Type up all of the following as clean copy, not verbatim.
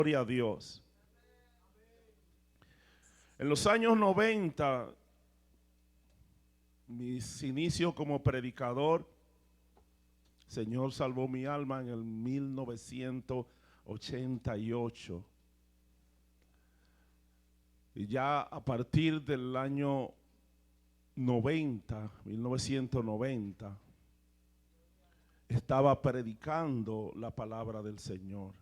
Gloria a Dios. En los años 90, mis inicios como predicador, Señor salvó mi alma en el 1988. Y ya a partir del año 1990, estaba predicando la palabra del Señor.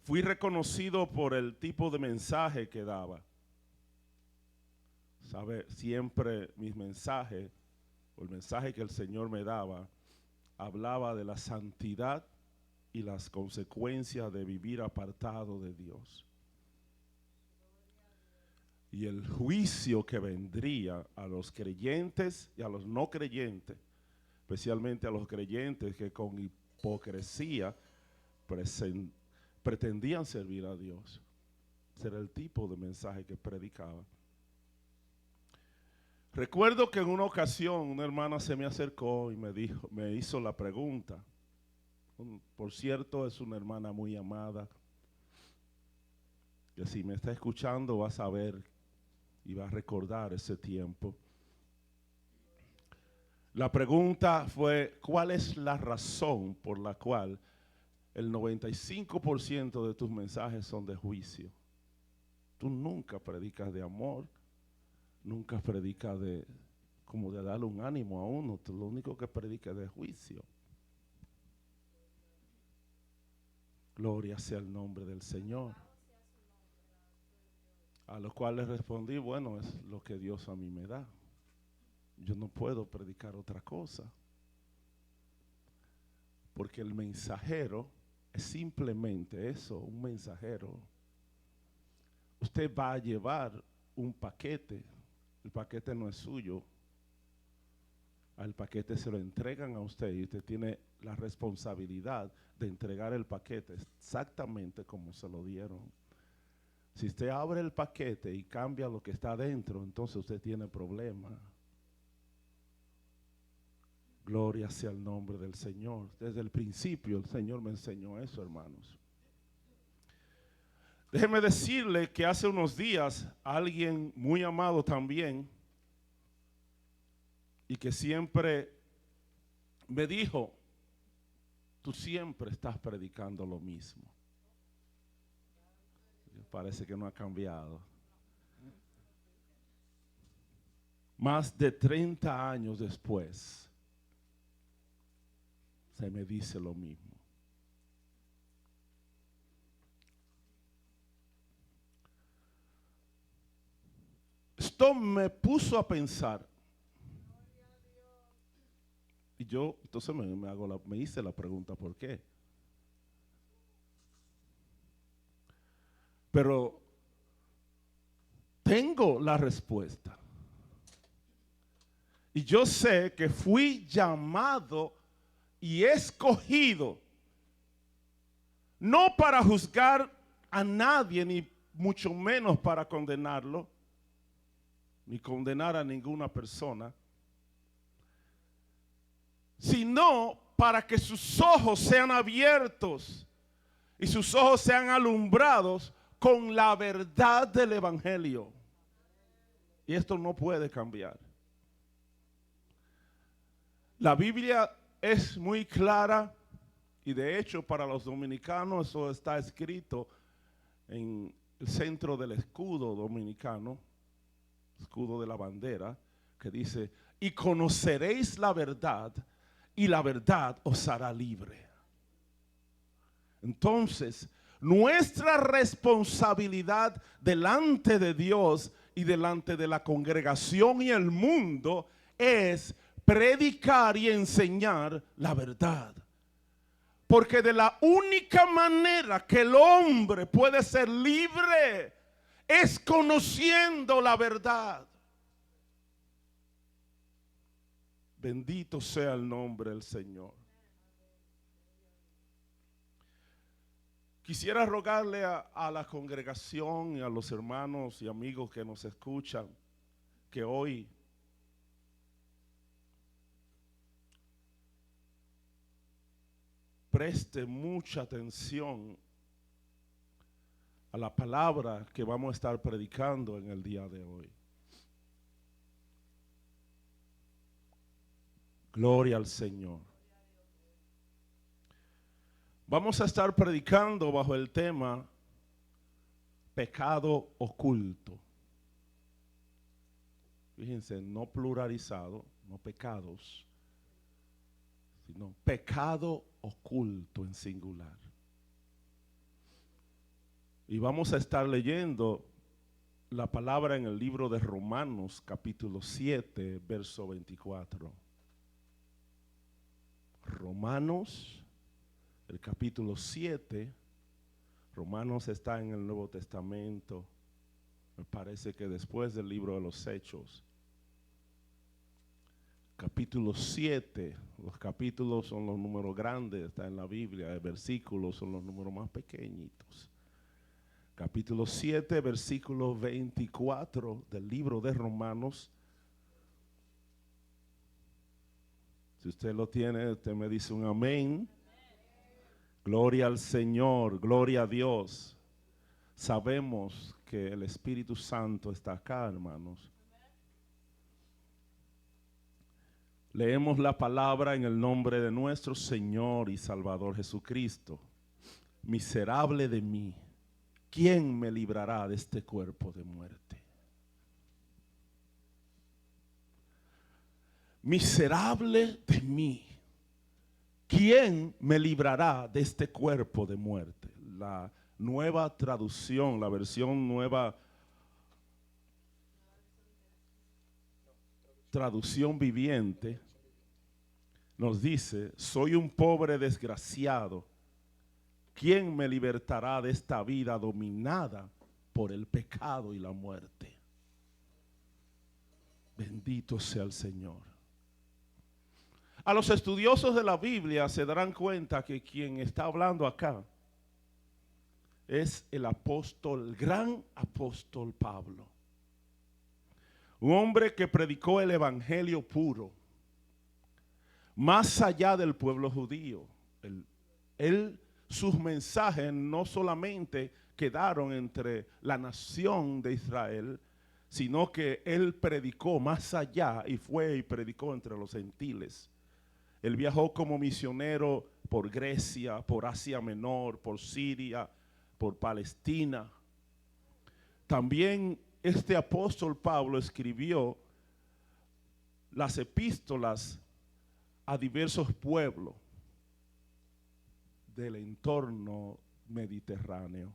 Fui reconocido por el tipo de mensaje que daba. ¿Sabe? Siempre mis mensajes, o el mensaje que el Señor me daba, hablaba de la santidad y las consecuencias de vivir apartado de Dios. Y el juicio que vendría a los creyentes y a los no creyentes, especialmente a los creyentes que con hipocresía pretendían servir a Dios. Ese era el tipo de mensaje que predicaba. Recuerdo que en una ocasión una hermana se me acercó y me hizo la pregunta. Por cierto, es una hermana muy amada, que si me está escuchando va a saber y va a recordar ese tiempo. La pregunta fue: ¿cuál es la razón por la cual el 95% de tus mensajes son de juicio? Tú nunca predicas de amor, nunca predicas de como de darle un ánimo a uno. Tú lo único que predicas es de juicio. Gloria sea el nombre del Señor. A lo cual le respondí: bueno, es lo que Dios a mí me da. Yo no puedo predicar otra cosa. Porque el mensajero es simplemente eso, un mensajero. Usted va a llevar un paquete. El paquete no es suyo. Al paquete se lo entregan a usted y usted tiene la responsabilidad de entregar el paquete exactamente como se lo dieron. Si usted abre el paquete y cambia lo que está dentro, entonces usted tiene problema. Gloria sea el nombre del Señor. Desde el principio el Señor me enseñó eso, hermanos. Déjeme decirle que hace unos días alguien muy amado también y que siempre me dijo: tú siempre estás predicando lo mismo. Parece que no ha cambiado. Más de 30 años después, se me dice lo mismo. Esto me puso a pensar. Y yo entonces me hice la pregunta: ¿por qué? Pero tengo la respuesta. Y yo sé que fui llamado y escogido no para juzgar a nadie, ni mucho menos para condenarlo, ni condenar a ninguna persona, sino para que sus ojos sean abiertos y sus ojos sean alumbrados con la verdad del Evangelio. Y esto no puede cambiar. La Biblia es muy clara y de hecho para los dominicanos eso está escrito en el centro del escudo dominicano, escudo de la bandera, que dice: y conoceréis la verdad y la verdad os hará libre. Entonces, nuestra responsabilidad delante de Dios y delante de la congregación y el mundo es predicar y enseñar la verdad. Porque de la única manera que el hombre puede ser libre es conociendo la verdad. Bendito sea el nombre del Señor. Quisiera rogarle a la congregación y a los hermanos y amigos que nos escuchan que hoy preste mucha atención a la palabra que vamos a estar predicando en el día de hoy. Gloria al Señor. Vamos a estar predicando bajo el tema pecado oculto. Fíjense, no pluralizado, no pecados, sino pecado oculto en singular. Y vamos a estar leyendo la palabra en el libro de Romanos, capítulo 7, verso 24. Romanos, el capítulo 7. Romanos está en el Nuevo Testamento. Me parece que después del libro de los Hechos. Capítulo 7. Los capítulos son los números grandes, está en la Biblia. Los versículos son los números más pequeñitos. Capítulo 7, versículo 24 del libro de Romanos. Si usted lo tiene, usted me dice un amén. Gloria al Señor, gloria a Dios. Sabemos que el Espíritu Santo está acá, hermanos. Leemos la palabra en el nombre de nuestro Señor y Salvador Jesucristo. Miserable de mí, ¿quién me librará de este cuerpo de muerte? Miserable de mí, ¿quién me librará de este cuerpo de muerte? La nueva traducción, la versión nueva, traducción viviente, nos dice: soy un pobre desgraciado. ¿Quién me libertará de esta vida dominada por el pecado y la muerte? Bendito sea el Señor. A los estudiosos de la Biblia se darán cuenta que quien está hablando acá es el apóstol, el gran apóstol Pablo. Un hombre que predicó el evangelio puro, más allá del pueblo judío. Sus mensajes no solamente quedaron entre la nación de Israel, sino que él predicó más allá y fue y predicó entre los gentiles. Él viajó como misionero por Grecia, por Asia Menor, por Siria, por Palestina. También este apóstol Pablo escribió las epístolas a diversos pueblos del entorno mediterráneo.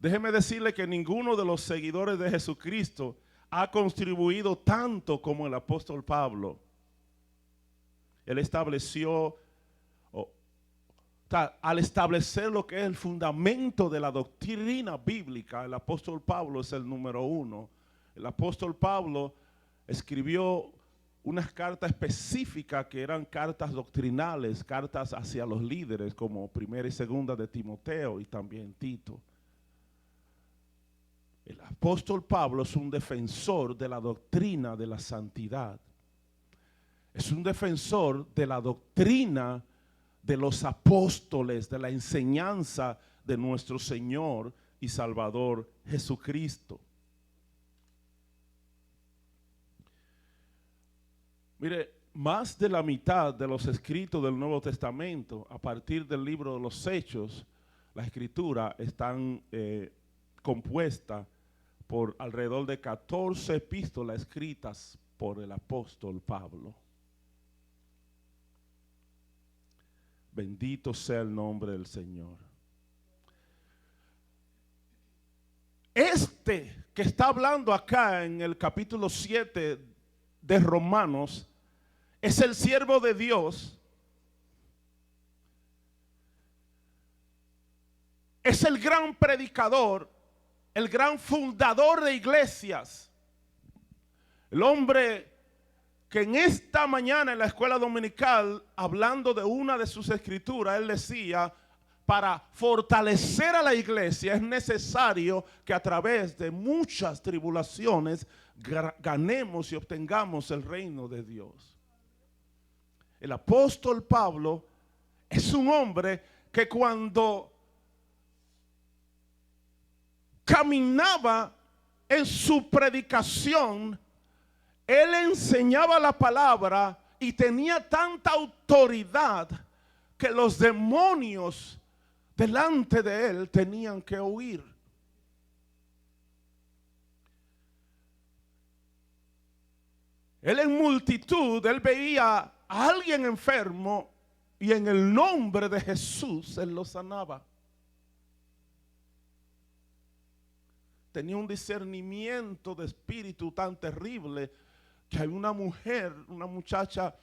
Déjeme decirle que ninguno de los seguidores de Jesucristo ha contribuido tanto como el apóstol Pablo. Él estableció, al establecer lo que es el fundamento de la doctrina bíblica, el apóstol Pablo es el número uno. El apóstol Pablo escribió unas cartas específicas que eran cartas doctrinales, cartas hacia los líderes como primera y segunda de Timoteo y también Tito. El apóstol Pablo es un defensor de la doctrina de la santidad. Es un defensor de la doctrina de los apóstoles, de la enseñanza de nuestro Señor y Salvador Jesucristo. Mire, más de la mitad de los escritos del Nuevo Testamento, a partir del libro de los Hechos, la escritura están compuestas por alrededor de 14 epístolas escritas por el apóstol Pablo. Bendito sea el nombre del Señor. Este que está hablando acá en el capítulo 7 de Romanos es el siervo de Dios. Es el gran predicador, el gran fundador de iglesias. El hombre que en esta mañana en la escuela dominical, hablando de una de sus escrituras, él decía: para fortalecer a la iglesia es necesario que a través de muchas tribulaciones ganemos y obtengamos el reino de Dios. El apóstol Pablo es un hombre que cuando caminaba en su predicación, él enseñaba la palabra y tenía tanta autoridad que los demonios delante de él tenían que huir. Él en multitud, él veía a alguien enfermo y en el nombre de Jesús él lo sanaba. Tenía un discernimiento de espíritu tan terrible que hay una mujer, una muchacha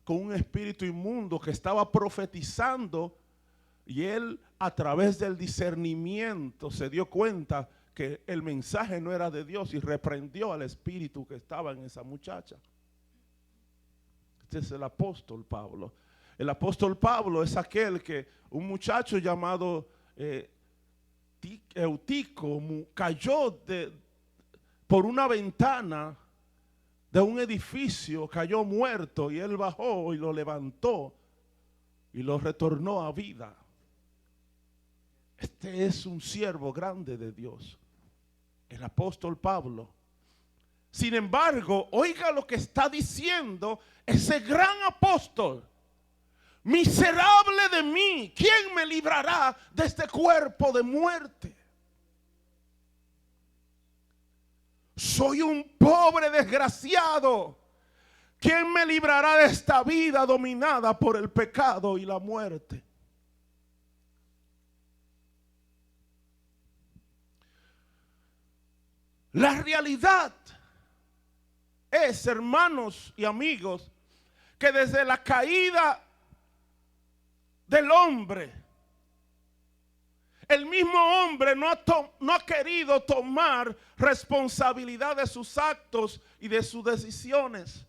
con un espíritu inmundo que estaba profetizando, y él a través del discernimiento se dio cuenta que el mensaje no era de Dios y reprendió al espíritu que estaba en esa muchacha. Este es el apóstol Pablo. El apóstol Pablo es aquel que un muchacho llamado Eutico cayó por una ventana de un edificio, cayó muerto, y él bajó y lo levantó y lo retornó a vida. Este es un siervo grande de Dios, el apóstol Pablo. Sin embargo, oiga lo que está diciendo ese gran apóstol: miserable de mí, ¿quién me librará de este cuerpo de muerte? Soy un pobre desgraciado. ¿Quién me librará de esta vida dominada por el pecado y la muerte? La realidad es, hermanos y amigos, que desde la caída del hombre, el mismo hombre no ha querido tomar responsabilidad de sus actos y de sus decisiones.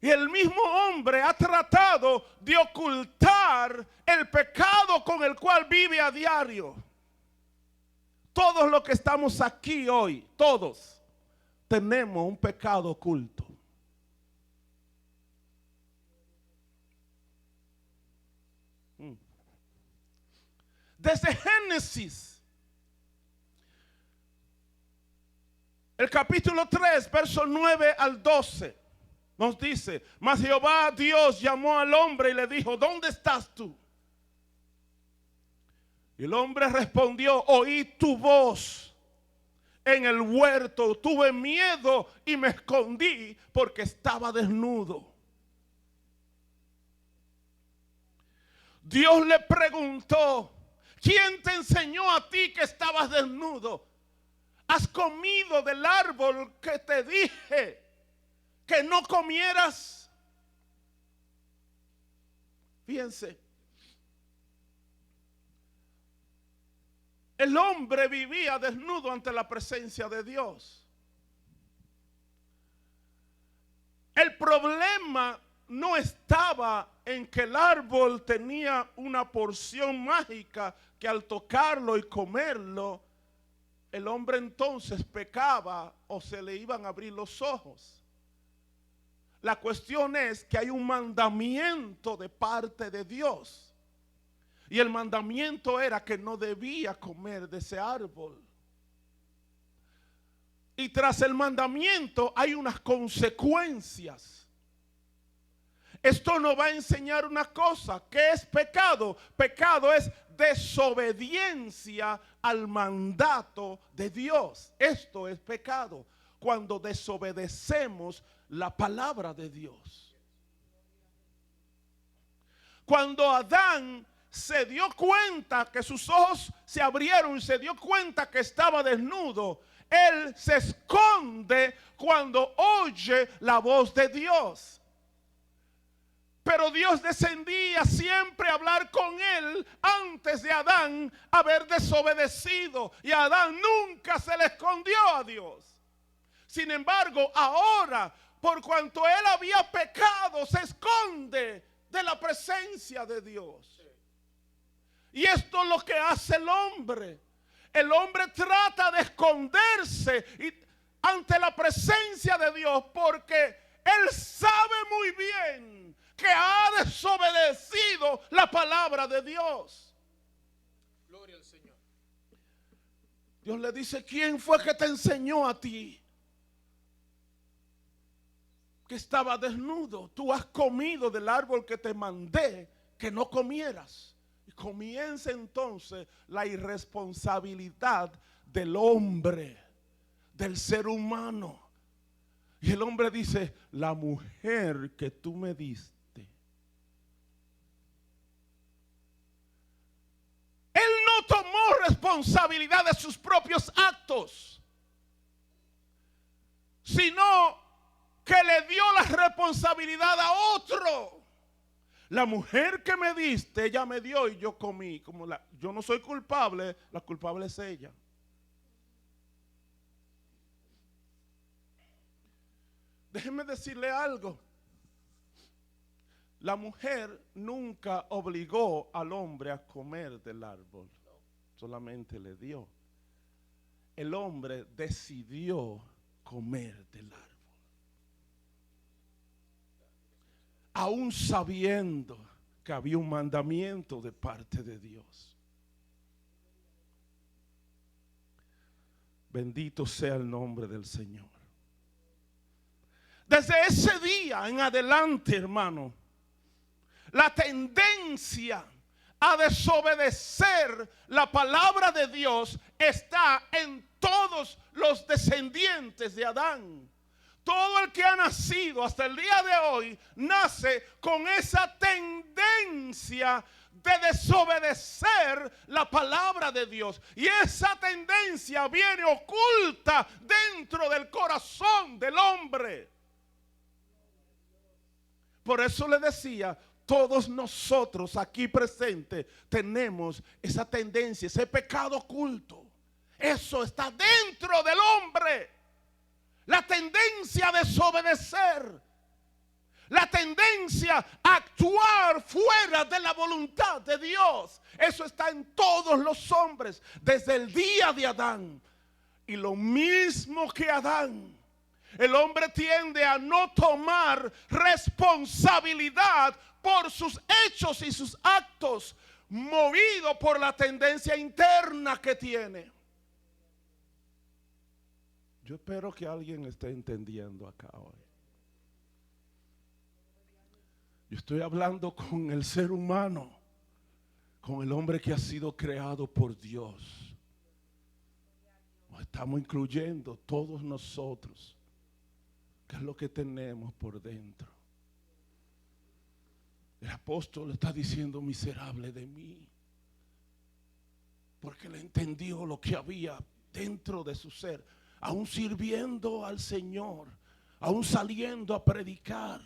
Y el mismo hombre ha tratado de ocultar el pecado con el cual vive a diario. Todos los que estamos aquí hoy, todos tenemos un pecado oculto. Desde Génesis, el capítulo 3, versos 9 al 12, nos dice: mas Jehová Dios llamó al hombre y le dijo, ¿dónde estás tú? Y el hombre respondió, oí tu voz en el huerto, tuve miedo y me escondí porque estaba desnudo. Dios le preguntó, ¿quién te enseñó a ti que estabas desnudo? ¿Has comido del árbol que te dije que no comieras? Fíjense, el hombre vivía desnudo ante la presencia de Dios. El problema no estaba en que el árbol tenía una porción mágica que al tocarlo y comerlo, el hombre entonces pecaba o se le iban a abrir los ojos. La cuestión es que hay un mandamiento de parte de Dios. Y el mandamiento era que no debía comer de ese árbol. Y tras el mandamiento hay unas consecuencias. Esto nos va a enseñar una cosa. ¿Qué es pecado? Pecado es desobediencia al mandato de Dios. Esto es pecado, cuando desobedecemos la palabra de Dios. Cuando Adán se dio cuenta que sus ojos se abrieron y se dio cuenta que estaba desnudo, él se esconde cuando oye la voz de Dios. Pero Dios descendía siempre a hablar con él antes de Adán haber desobedecido. Y Adán nunca se le escondió a Dios. Sin embargo, ahora, por cuanto él había pecado, se esconde de la presencia de Dios. Y esto es lo que hace el hombre. El hombre trata de esconderse ante la presencia de Dios porque él sabe muy bien que ha desobedecido la palabra de Dios. Gloria al Señor. Dios le dice, ¿quién fue que te enseñó a ti que estaba desnudo? Tú has comido del árbol que te mandé que no comieras. Y comienza entonces la irresponsabilidad del hombre, del ser humano. Y el hombre dice, la mujer que tú me diste. Él no tomó responsabilidad de sus propios actos, sino que le dio la responsabilidad a otro. La mujer que me diste, ella me dio y yo comí. Yo no soy culpable, la culpable es ella. Déjeme decirle algo. La mujer nunca obligó al hombre a comer del árbol, solamente le dio. El hombre decidió comer del árbol, aún sabiendo que había un mandamiento de parte de Dios. Bendito sea el nombre del Señor. Desde ese día en adelante, hermano, la tendencia a desobedecer la palabra de Dios está en todos los descendientes de Adán. Todo el que ha nacido hasta el día de hoy nace con esa tendencia de desobedecer la palabra de Dios. Y esa tendencia viene oculta dentro del corazón del hombre. Por eso le decía, todos nosotros aquí presentes tenemos esa tendencia, ese pecado oculto. Eso está dentro del hombre. La tendencia a desobedecer. La tendencia a actuar fuera de la voluntad de Dios. Eso está en todos los hombres desde el día de Adán. Y lo mismo que Adán, el hombre tiende a no tomar responsabilidad por sus hechos y sus actos, movido por la tendencia interna que tiene. Yo espero que alguien esté entendiendo acá hoy. Yo estoy hablando con el ser humano, con el hombre que ha sido creado por Dios. Nos estamos incluyendo todos nosotros. ¿Qué es lo que tenemos por dentro? El apóstol está diciendo, miserable de mí, porque le entendió lo que había dentro de su ser, aún sirviendo al Señor, aún saliendo a predicar.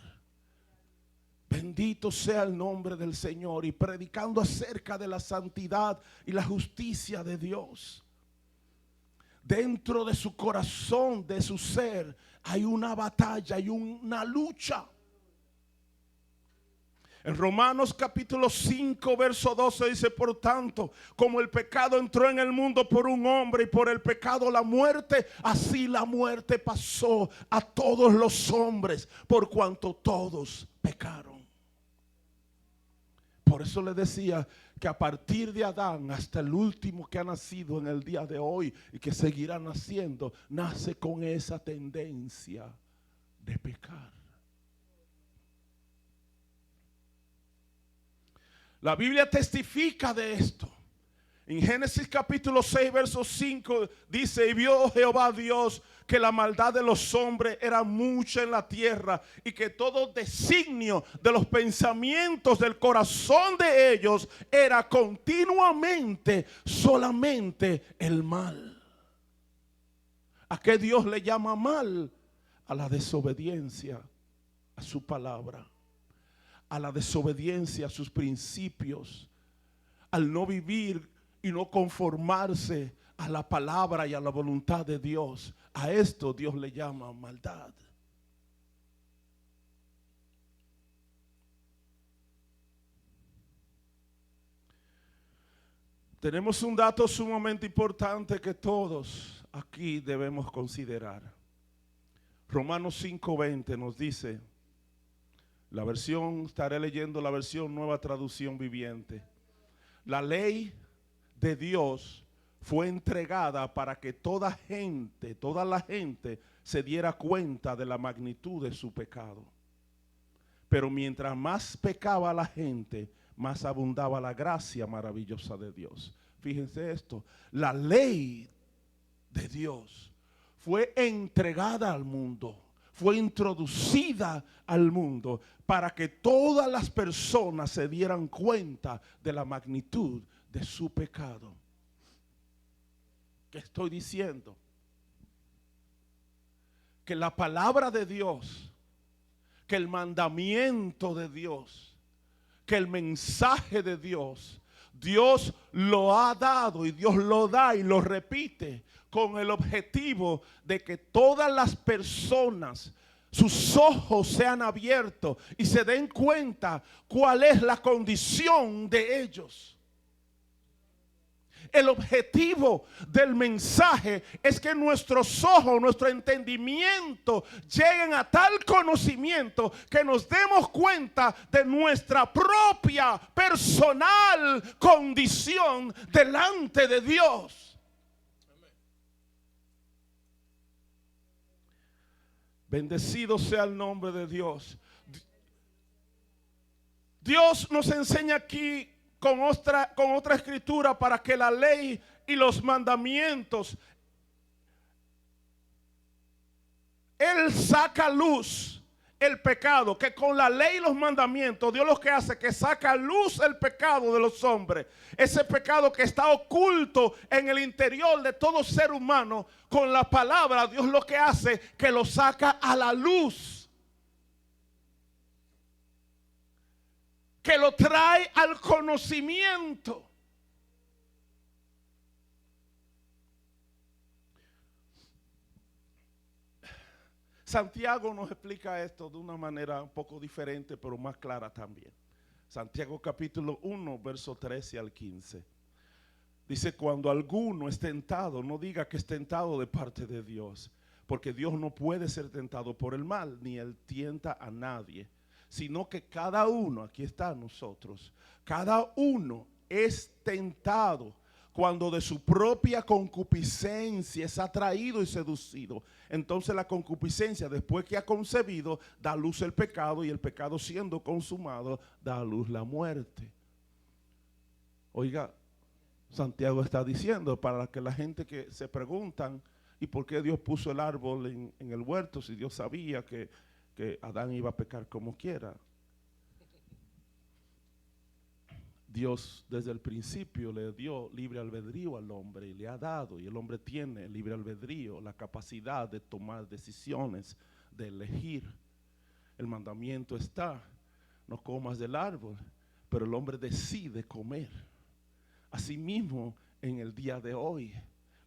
Bendito sea el nombre del Señor, y predicando acerca de la santidad y la justicia de Dios. Dentro de su corazón, de su ser, hay una batalla, hay una lucha. En Romanos capítulo 5 verso 12 dice, por tanto, como el pecado entró en el mundo por un hombre y por el pecado la muerte, así la muerte pasó a todos los hombres por cuanto todos pecaron. Por eso le decía que a partir de Adán hasta el último que ha nacido en el día de hoy y que seguirá naciendo, nace con esa tendencia de pecar. La Biblia testifica de esto. En Génesis capítulo 6 verso 5 dice, y vio Jehová Dios que la maldad de los hombres era mucha en la tierra y que todo designio de los pensamientos del corazón de ellos era continuamente solamente el mal. ¿A qué Dios le llama mal? A la desobediencia a su palabra, a la desobediencia a sus principios, al no vivir y no conformarse a la palabra y a la voluntad de Dios. A esto Dios le llama maldad. Tenemos un dato sumamente importante que todos aquí debemos considerar. Romanos 5:20 nos dice, Estaré leyendo la versión Nueva Traducción Viviente. La ley de Dios fue entregada para que toda la gente se diera cuenta de la magnitud de su pecado. Pero mientras más pecaba la gente, más abundaba la gracia maravillosa de Dios. Fíjense esto, la ley de Dios fue entregada al mundo, fue introducida al mundo para que todas las personas se dieran cuenta de la magnitud de su pecado. ¿Qué estoy diciendo? Que la palabra de Dios, que el mandamiento de Dios, que el mensaje de Dios, Dios lo ha dado y Dios lo da y lo repite con el objetivo de que todas las personas, sus ojos sean abiertos y se den cuenta cuál es la condición de ellos. El objetivo del mensaje es que nuestros ojos, nuestro entendimiento lleguen a tal conocimiento que nos demos cuenta de nuestra propia personal condición delante de Dios. Bendecido sea el nombre de Dios. Dios nos enseña aquí con otra escritura para que la ley y los mandamientos, Él saca a luz el pecado, que con la ley y los mandamientos Dios lo que hace es que saca a luz el pecado de los hombres, ese pecado que está oculto en el interior de todo ser humano. Con la palabra Dios lo que hace es que lo saca a la luz, que lo trae al conocimiento. Santiago nos explica esto de una manera un poco diferente, pero más clara también. Santiago capítulo 1, verso 13 al 15. Dice, cuando alguno es tentado, no diga que es tentado de parte de Dios, porque Dios no puede ser tentado por el mal, ni él tienta a nadie, sino que cada uno, aquí está nosotros, cada uno es tentado cuando de su propia concupiscencia es atraído y seducido. Entonces la concupiscencia, después que ha concebido, da a luz el pecado, y el pecado siendo consumado da a luz la muerte. Oiga, Santiago está diciendo, para que la gente que se preguntan, ¿y por qué Dios puso el árbol en el huerto si Dios sabía que Adán iba a pecar como quiera? Dios desde el principio le dio libre albedrío al hombre y le ha dado, y el hombre tiene libre albedrío, la capacidad de tomar decisiones, de elegir. El mandamiento está, no comas del árbol, pero el hombre decide comer. Asimismo, en el día de hoy,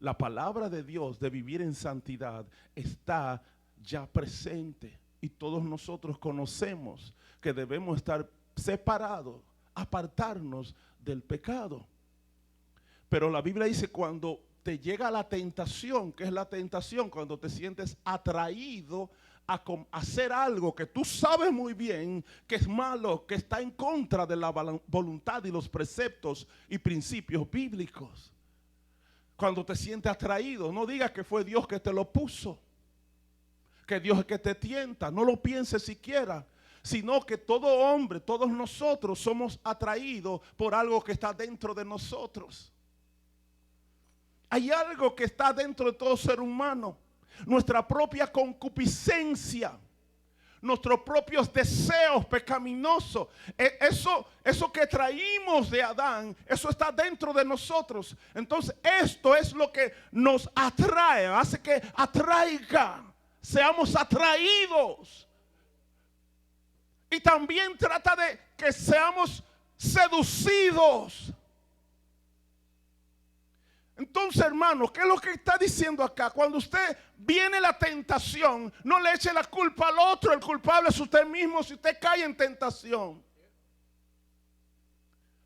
la palabra de Dios de vivir en santidad está ya presente, y todos nosotros conocemos que debemos estar separados, apartarnos del pecado. Pero la Biblia dice, cuando te llega la tentación, ¿qué es la tentación? Cuando te sientes atraído a hacer algo que tú sabes muy bien que es malo, que está en contra de la voluntad y los preceptos y principios bíblicos. Cuando te sientes atraído, no digas que fue Dios que te lo puso, que Dios es que te tienta, no lo pienses siquiera, sino que todo hombre, todos nosotros somos atraídos por algo que está dentro de nosotros. Hay algo que está dentro de todo ser humano, nuestra propia concupiscencia, nuestros propios deseos pecaminosos. Eso que traímos de Adán, eso está dentro de nosotros. Entonces esto es lo que nos atrae, hace que atraiga, seamos atraídos. Y también trata de que seamos seducidos. Entonces, hermanos, ¿qué es lo que está diciendo acá? Cuando usted viene la tentación, no le eche la culpa al otro. El culpable es usted mismo si usted cae en tentación.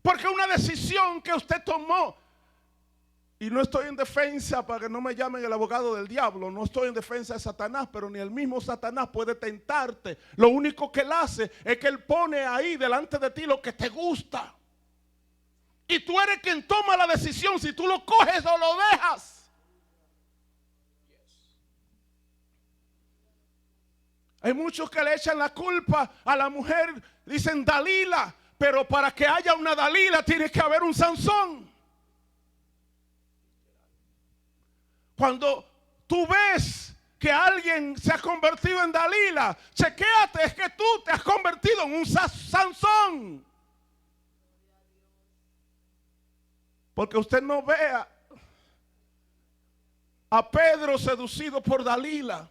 Porque es una decisión que usted tomó. Y no estoy en defensa para que no me llamen el abogado del diablo. No estoy en defensa de Satanás, pero ni el mismo Satanás puede tentarte. Lo único que él hace es que él pone ahí delante de ti lo que te gusta. Y tú eres quien toma la decisión si tú lo coges o lo dejas. Hay muchos que le echan la culpa a la mujer, dicen Dalila, pero para que haya una Dalila tiene que haber un Sansón. Cuando tú ves que alguien se ha convertido en Dalila, chequéate, es que tú te has convertido en un Sansón. Porque usted no vea a Pedro seducido por Dalila,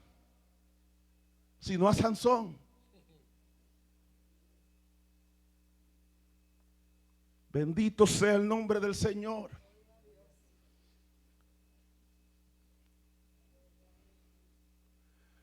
sino a Sansón. Bendito sea el nombre del Señor.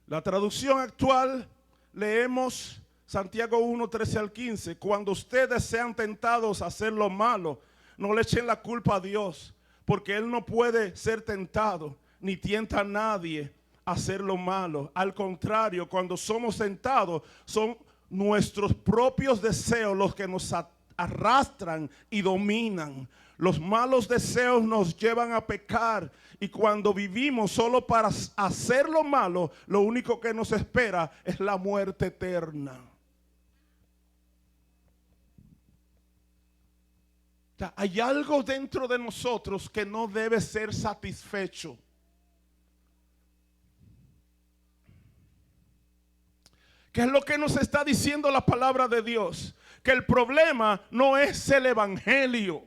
La traducción actual leemos Santiago 1, 13 al 15. Cuando ustedes sean tentados a hacer lo malo, no le echen la culpa a Dios, porque Él no puede ser tentado, ni tienta a nadie a hacer lo malo. Al contrario, cuando somos tentados, son nuestros propios deseos los que nos arrastran y dominan. Los malos deseos nos llevan a pecar, y cuando vivimos solo para hacer lo malo, lo único que nos espera es la muerte eterna. O sea, hay algo dentro de nosotros que no debe ser satisfecho. ¿Qué es lo que nos está diciendo la palabra de Dios? Que el problema no es el evangelio.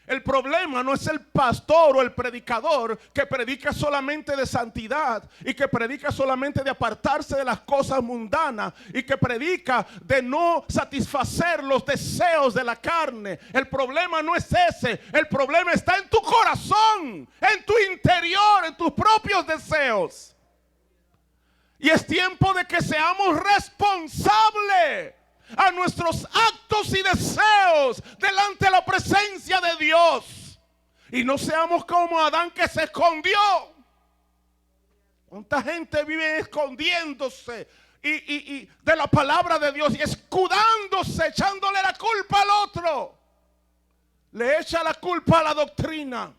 El problema no es el pastor o el predicador que predica solamente de santidad y que predica solamente de apartarse de las cosas mundanas y que predica de no satisfacer los deseos de la carne. El problema no es ese. El problema está en tu corazón, en tu interior, en tus propios deseos. Y es tiempo de que seamos responsables a nuestros actos y deseos delante de la presencia de Dios, y no seamos como Adán, que se escondió. ¿Cuánta gente vive escondiéndose y de la palabra de Dios y escudándose, echándole la culpa al otro? Le echa la culpa a la doctrina.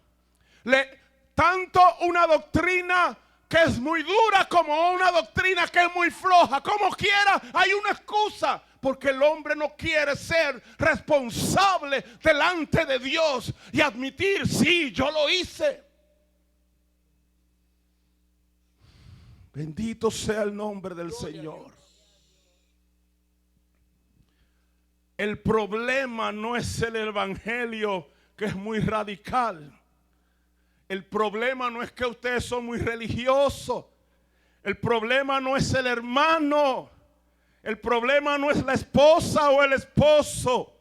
Tanto una doctrina que es muy dura como una doctrina que es muy floja. Como quiera, hay una excusa. Porque el hombre no quiere ser responsable delante de Dios y admitir, sí, yo lo hice. Bendito sea el nombre del Señor. El problema no es el evangelio, que es muy radical. El problema no es que ustedes son muy religiosos. El problema no es el hermano. El problema no es la esposa o el esposo.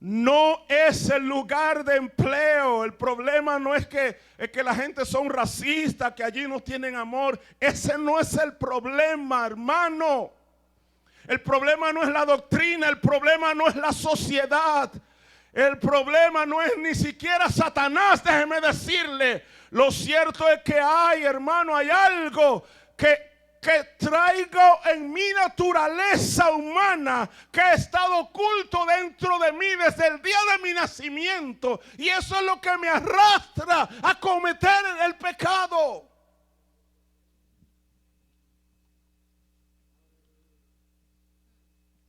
No es el lugar de empleo. El problema no es que la gente son racistas, que allí no tienen amor. Ese no es el problema, hermano. El problema no es la doctrina. El problema no es la sociedad. El problema no es ni siquiera Satanás, déjeme decirle. Lo cierto es que hay, hermano, hay algo que traigo en mi naturaleza humana, que ha estado oculto dentro de mí desde el día de mi nacimiento, y eso es lo que me arrastra a cometer el pecado.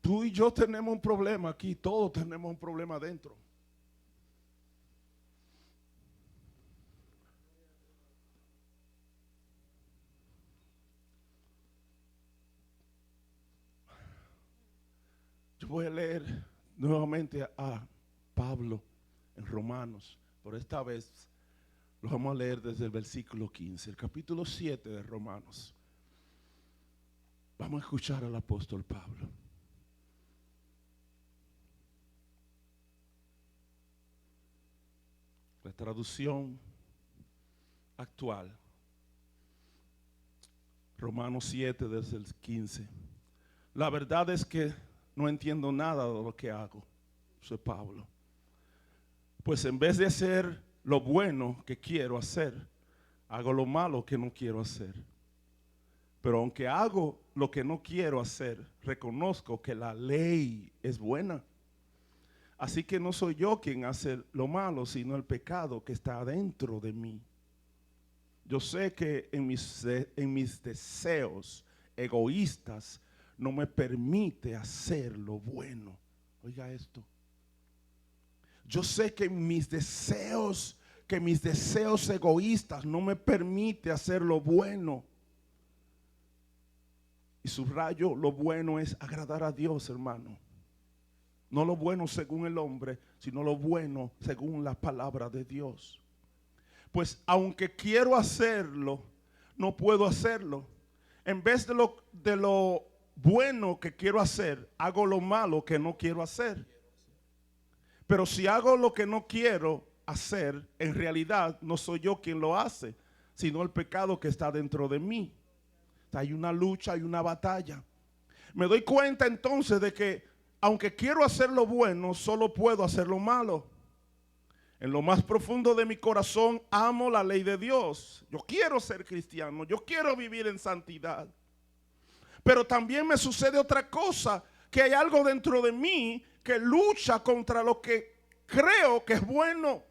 Tú y yo tenemos un problema aquí, todos tenemos un problema dentro. Yo voy a leer nuevamente a Pablo en Romanos, pero esta vez lo vamos a leer desde el versículo 15, el capítulo 7 de Romanos. Vamos a escuchar al apóstol Pablo. La traducción actual, Romanos 7 desde el 15. La verdad es que no entiendo nada de lo que hago. Soy Pablo. Pues en vez de hacer lo bueno que quiero hacer, hago lo malo que no quiero hacer. Pero aunque hago lo que no quiero hacer, reconozco que la ley es buena. Así que no soy yo quien hace lo malo, sino el pecado que está dentro de mí. Yo sé que en mis deseos egoístas no me permite hacer lo bueno. Oiga esto. Yo sé que mis deseos egoístas no me permite hacer lo bueno. Y subrayo, lo bueno es agradar a Dios, hermano. No lo bueno según el hombre, sino lo bueno según la palabra de Dios. Pues aunque quiero hacerlo, no puedo hacerlo. En vez de lo bueno que quiero hacer, hago lo malo que no quiero hacer. Pero si hago lo que no quiero hacer, en realidad no soy yo quien lo hace, sino el pecado que está dentro de mí. Hay una lucha, hay una batalla. Me doy cuenta entonces de que aunque quiero hacer lo bueno, solo puedo hacer lo malo. En lo más profundo de mi corazón amo la ley de Dios. Yo quiero ser cristiano, yo quiero vivir en santidad. Pero también me sucede otra cosa, que hay algo dentro de mí que lucha contra lo que creo que es bueno.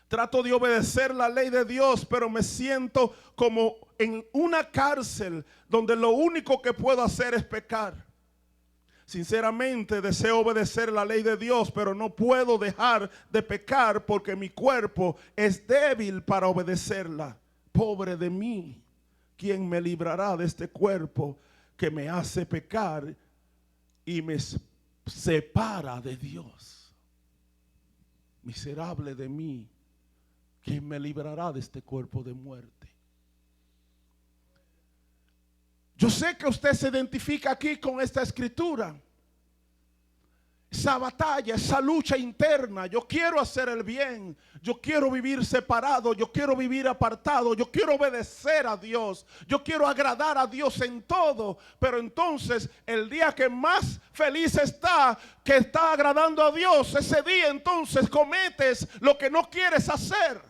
Trato de obedecer la ley de Dios, pero me siento como en una cárcel donde lo único que puedo hacer es pecar. Sinceramente deseo obedecer la ley de Dios, pero no puedo dejar de pecar porque mi cuerpo es débil para obedecerla. Pobre de mí, ¿quién me librará de este cuerpo que me hace pecar y me separa de Dios? Miserable de mí, ¿quién me librará de este cuerpo de muerte? Yo sé que usted se identifica aquí con esta escritura. Esa batalla, esa lucha interna. Yo quiero hacer el bien. Yo quiero vivir separado. Yo quiero vivir apartado. Yo quiero obedecer a Dios. Yo quiero agradar a Dios en todo. Pero entonces el día que más feliz está, que está agradando a Dios, ese día entonces cometes lo que no quieres hacer.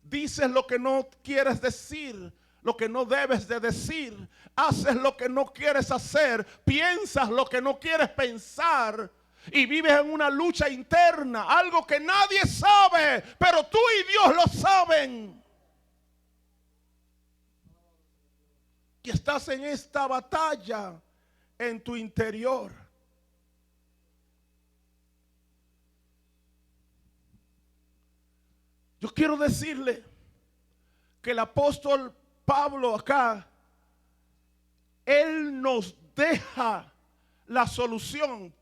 Dices lo que no quieres decir, lo que no debes de decir, haces lo que no quieres hacer, piensas lo que no quieres pensar y vives en una lucha interna, algo que nadie sabe, pero tú y Dios lo saben. Y estás en esta batalla en tu interior. Yo quiero decirle que el apóstol Pablo acá, él nos deja la solución.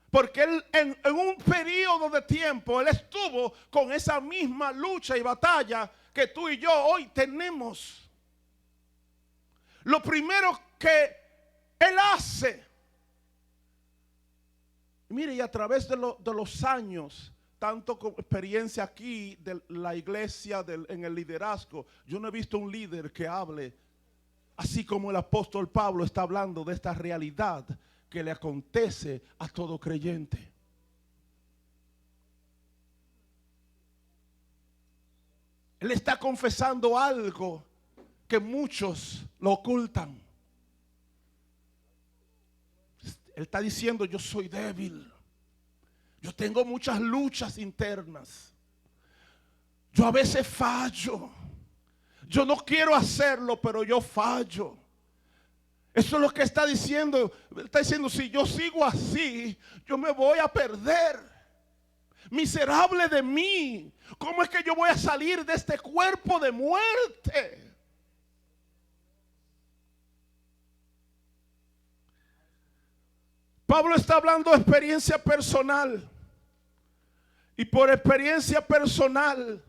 Porque él en un periodo de tiempo, él estuvo con esa misma lucha y batalla que tú y yo hoy tenemos. Lo primero que él hace, mire, y a través de los años, tanto con experiencia aquí de la iglesia, en el liderazgo, yo no he visto un líder que hable así como el apóstol Pablo está hablando de esta realidad que le acontece a todo creyente. Él está confesando algo que muchos lo ocultan. Él está diciendo: yo soy débil. Yo tengo muchas luchas internas. Yo a veces fallo. Yo no quiero hacerlo, pero yo fallo. Eso es lo que está diciendo. Está diciendo: si yo sigo así, yo me voy a perder. Miserable de mí. ¿Cómo es que yo voy a salir de este cuerpo de muerte? Pablo está hablando de experiencia personal. Y por experiencia personal,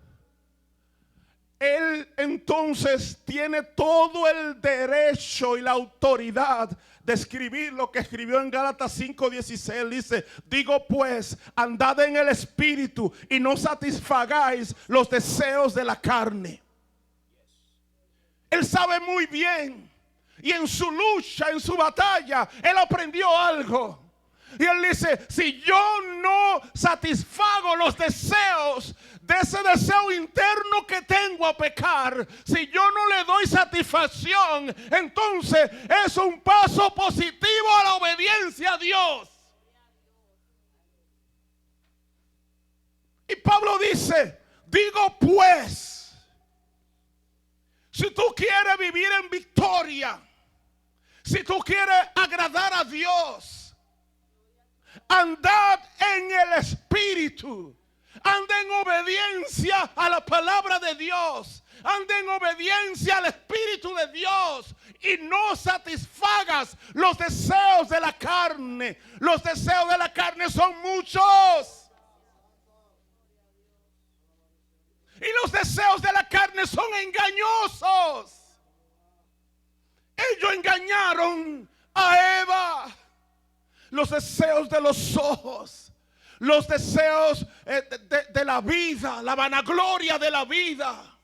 él entonces tiene todo el derecho y la autoridad de escribir lo que escribió en Gálatas 5:16. Dice: digo pues, andad en el espíritu y no satisfagáis los deseos de la carne. Él sabe muy bien, y en su lucha, en su batalla, él aprendió algo. Y él dice, si yo no satisfago los deseos de ese deseo interno que tengo a pecar, si yo no le doy satisfacción, entonces es un paso positivo a la obediencia a Dios. Y Pablo dice, digo pues, si tú quieres vivir en victoria, si tú quieres agradar a Dios, andad en el Espíritu, anda en obediencia a la palabra de Dios, anda en obediencia al Espíritu de Dios y no satisfagas los deseos de la carne. Los deseos de la carne son muchos. Y los deseos de la carne son engañosos. Ellos engañaron a Eva. Los deseos de los ojos, los deseos de la vida, la vanagloria de la vida.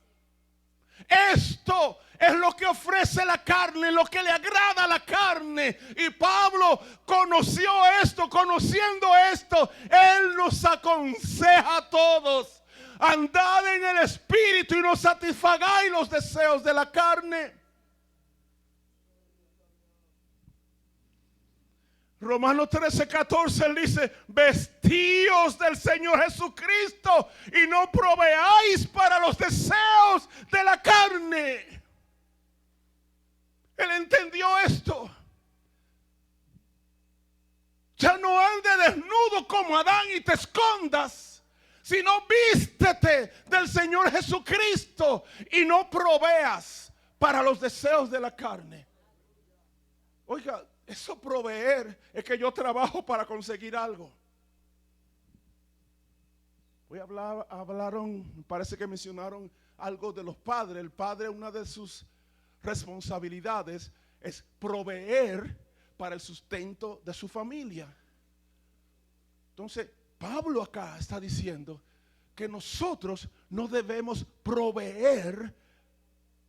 Esto es lo que ofrece la carne, lo que le agrada a la carne. Y Pablo conoció esto, conociendo esto, él nos aconseja a todos. Andad en el Espíritu y no satisfagáis los deseos de la carne. Romanos 13:14 él dice, vestíos del Señor Jesucristo y no proveáis para los deseos de la carne. Él entendió esto. Ya no andes desnudo como Adán y te escondas, sino vístete del Señor Jesucristo y no proveas para los deseos de la carne. Oiga, eso proveer es que yo trabajo para conseguir algo. Hoy hablaron, parece que mencionaron algo de los padres. El padre, una de sus responsabilidades es proveer para el sustento de su familia. Entonces, Pablo acá está diciendo que nosotros no debemos proveer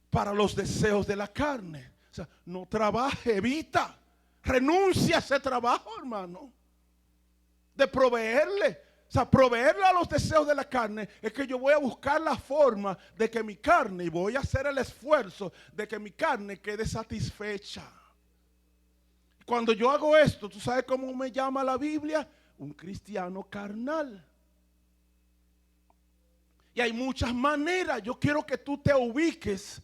para los deseos de la carne. O sea, no trabaje, evita. Renuncia a ese trabajo, hermano, de proveerle. O sea, proveerle a los deseos de la carne es que yo voy a buscar la forma de que mi carne, y voy a hacer el esfuerzo de que mi carne quede satisfecha. Cuando yo hago esto, ¿tú sabes cómo me llama la Biblia? Un cristiano carnal. Y hay muchas maneras. Yo quiero que tú te ubiques.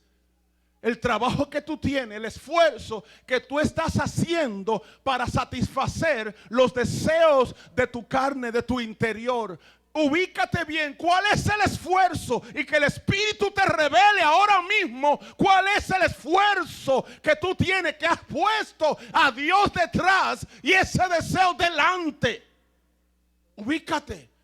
El trabajo que tú tienes, el esfuerzo que tú estás haciendo para satisfacer los deseos de tu carne, de tu interior. Ubícate bien cuál es el esfuerzo y que el Espíritu te revele ahora mismo cuál es el esfuerzo que tú tienes, que has puesto a Dios detrás y ese deseo delante. Ubícate.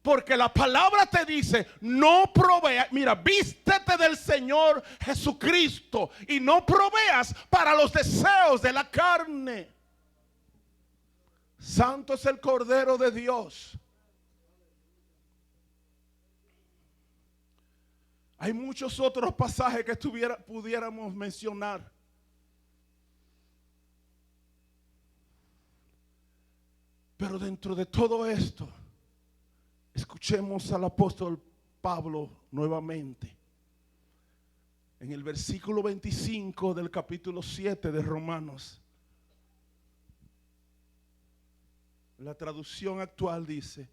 Porque la palabra te dice, no proveas, mira, vístete del Señor Jesucristo y no proveas para los deseos de la carne. Santo es el Cordero de Dios. Hay muchos otros pasajes que pudiéramos mencionar. Pero dentro de todo esto, escuchemos al apóstol Pablo nuevamente. En el versículo 25 del capítulo 7 de Romanos. La traducción actual dice,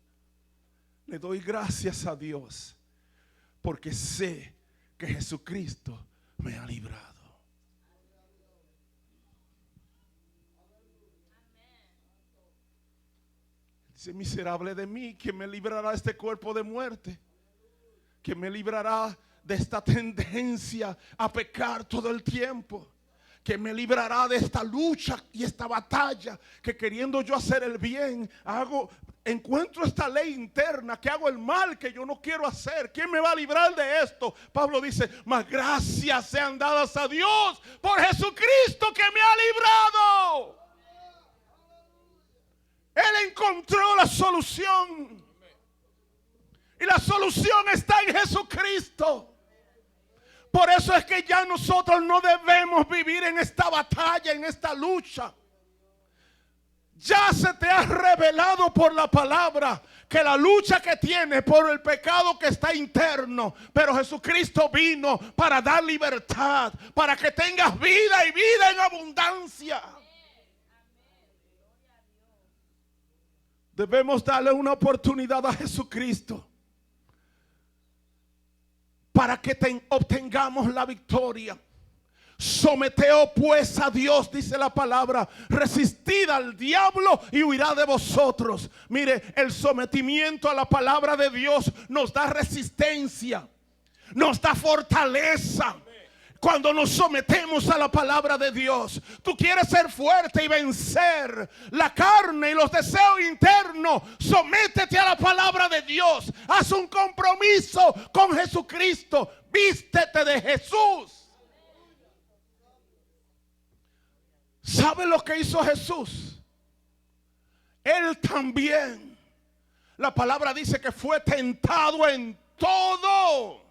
le doy gracias a Dios porque sé que Jesucristo me ha librado. Dice, miserable de mí, ¿quién me librará de este cuerpo de muerte? ¿Quién me librará de esta tendencia a pecar todo el tiempo? ¿Quién me librará de esta lucha y esta batalla que queriendo yo hacer el bien, encuentro esta ley interna que hago el mal que yo no quiero hacer? ¿Quién me va a librar de esto? Pablo dice, mas gracias sean dadas a Dios por Jesucristo que me ha librado. Él encontró la solución. Y la solución está en Jesucristo. Por eso es que ya nosotros no debemos vivir en esta batalla, en esta lucha. Ya se te ha revelado por la palabra que la lucha que tienes por el pecado que está interno, pero Jesucristo vino para dar libertad, para que tengas vida y vida en abundancia. Debemos darle una oportunidad a Jesucristo para que obtengamos la victoria. Someteos pues a Dios, dice la palabra. Resistid al diablo y huirá de vosotros. Mire, el sometimiento a la palabra de Dios nos da resistencia, nos da fortaleza. Cuando nos sometemos a la palabra de Dios, tú quieres ser fuerte y vencer la carne y los deseos internos. Sométete a la palabra de Dios. Haz un compromiso con Jesucristo. Vístete de Jesús. ¿Sabe lo que hizo Jesús? Él también, la palabra dice que fue tentado en todo,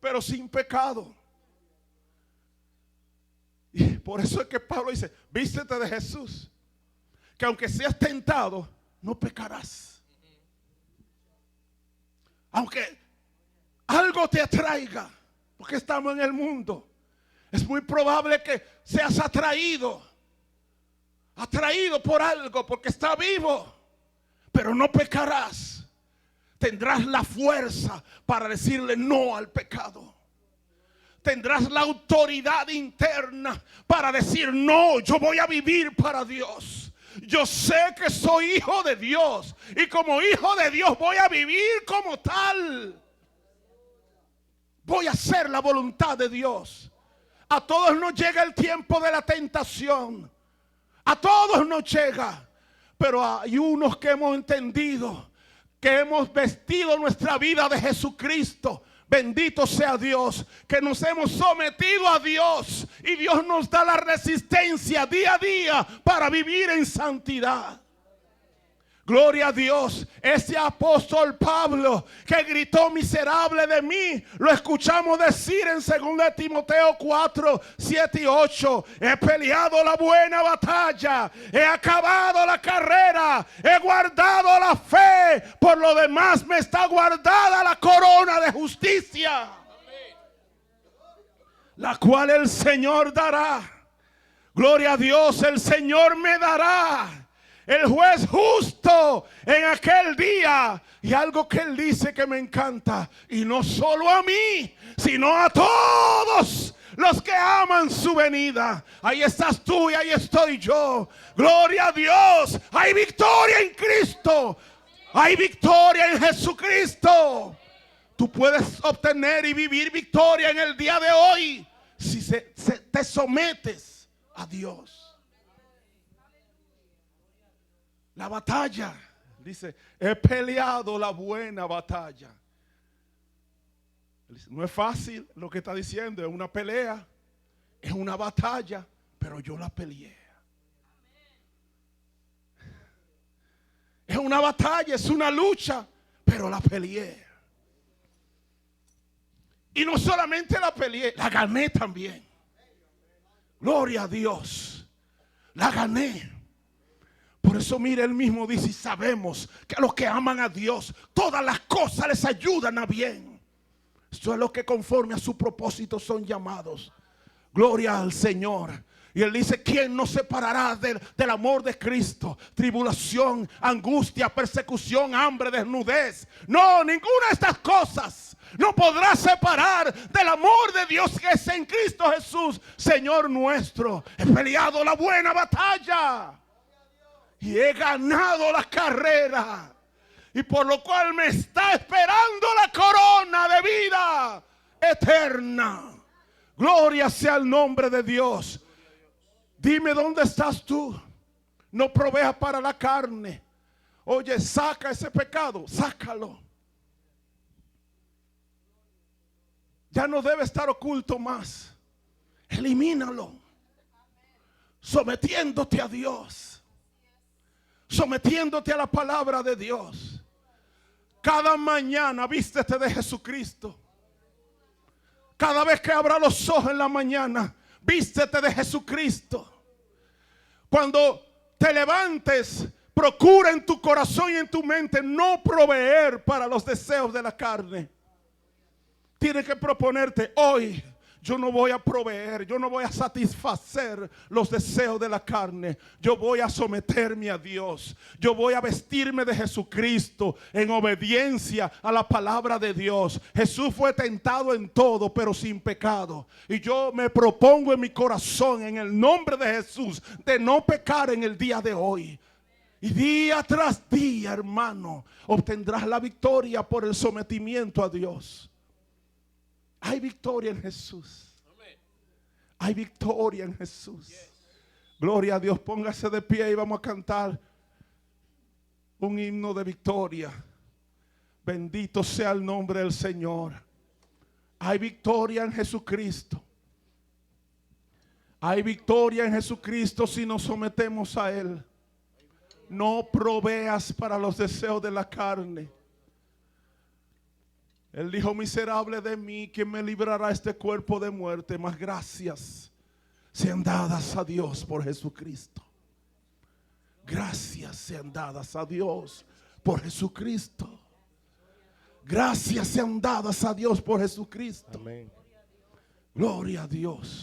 pero sin pecado. Y por eso es que Pablo dice, vístete de Jesús, que aunque seas tentado, no pecarás. Aunque algo te atraiga, porque estamos en el mundo, es muy probable que seas atraído por algo, porque está vivo, pero no pecarás. Tendrás la fuerza para decirle no al pecado. Tendrás la autoridad interna para decir no, yo voy a vivir para Dios. Yo sé que soy hijo de Dios y como hijo de Dios voy a vivir como tal. Voy a hacer la voluntad de Dios. A todos nos llega el tiempo de la tentación. A todos nos llega. Pero hay unos que hemos entendido que hemos vestido nuestra vida de Jesucristo. Bendito sea Dios, que nos hemos sometido a Dios y Dios nos da la resistencia día a día para vivir en santidad. Gloria a Dios. Ese apóstol Pablo que gritó miserable de mí, lo escuchamos decir en 2 Timoteo 4, 7 y 8. He peleado la buena batalla, he acabado la carrera, he guardado la fe. Por lo demás me está guardada la corona de justicia, la cual el Señor dará. Gloria a Dios, el Señor me dará. El juez justo en aquel día. Y algo que él dice que me encanta. Y no solo a mí, sino a todos los que aman su venida. Ahí estás tú y ahí estoy yo. Gloria a Dios. Hay victoria en Cristo. Hay victoria en Jesucristo. Tú puedes obtener y vivir victoria en el día de hoy si te sometes a Dios. La batalla, dice, he peleado la buena batalla. No es fácil lo que está diciendo, es una pelea, es una batalla, pero yo la peleé. Es una batalla, es una lucha, pero la peleé. Y no solamente la peleé, la gané también. Gloria a Dios, la gané. Por eso mire, él mismo dice, y sabemos que a los que aman a Dios, todas las cosas les ayudan a bien. Esto es lo que conforme a su propósito son llamados. Gloria al Señor. Y él dice, ¿quién nos separará del amor de Cristo? Tribulación, angustia, persecución, hambre, desnudez. No, ninguna de estas cosas no podrá separar del amor de Dios que es en Cristo Jesús, Señor nuestro. He peleado la buena batalla y he ganado la carrera, y por lo cual me está esperando la corona de vida eterna. Gloria sea el nombre de Dios. Dime, ¿dónde estás tú? No proveas para la carne. Oye, saca ese pecado, sácalo. Ya no debe estar oculto más. Elimínalo. Sometiéndote a Dios. Sometiéndote a la palabra de Dios. Cada mañana vístete de Jesucristo. Cada vez que abra los ojos en la mañana, vístete de Jesucristo. Cuando te levantes, procura en tu corazón y en tu mente no proveer para los deseos de la carne. Tienes que proponerte hoy: yo no voy a proveer, yo no voy a satisfacer los deseos de la carne. Yo voy a someterme a Dios. Yo voy a vestirme de Jesucristo en obediencia a la palabra de Dios. Jesús fue tentado en todo, pero sin pecado. Y yo me propongo en mi corazón, en el nombre de Jesús, de no pecar en el día de hoy. Y día tras día, hermano, obtendrás la victoria por el sometimiento a Dios. Hay victoria en Jesús. Hay victoria en Jesús. Gloria a Dios. Póngase de pie y vamos a cantar un himno de victoria. Bendito sea el nombre del Señor. Hay victoria en Jesucristo. Hay victoria en Jesucristo si nos sometemos a Él. No proveas para los deseos de la carne. Él dijo: miserable de mí, ¿quién me librará este cuerpo de muerte? Mas gracias sean dadas a Dios por Jesucristo. Gracias sean dadas a Dios por Jesucristo. Gracias sean dadas a Dios por Jesucristo. Amén. Gloria a Dios.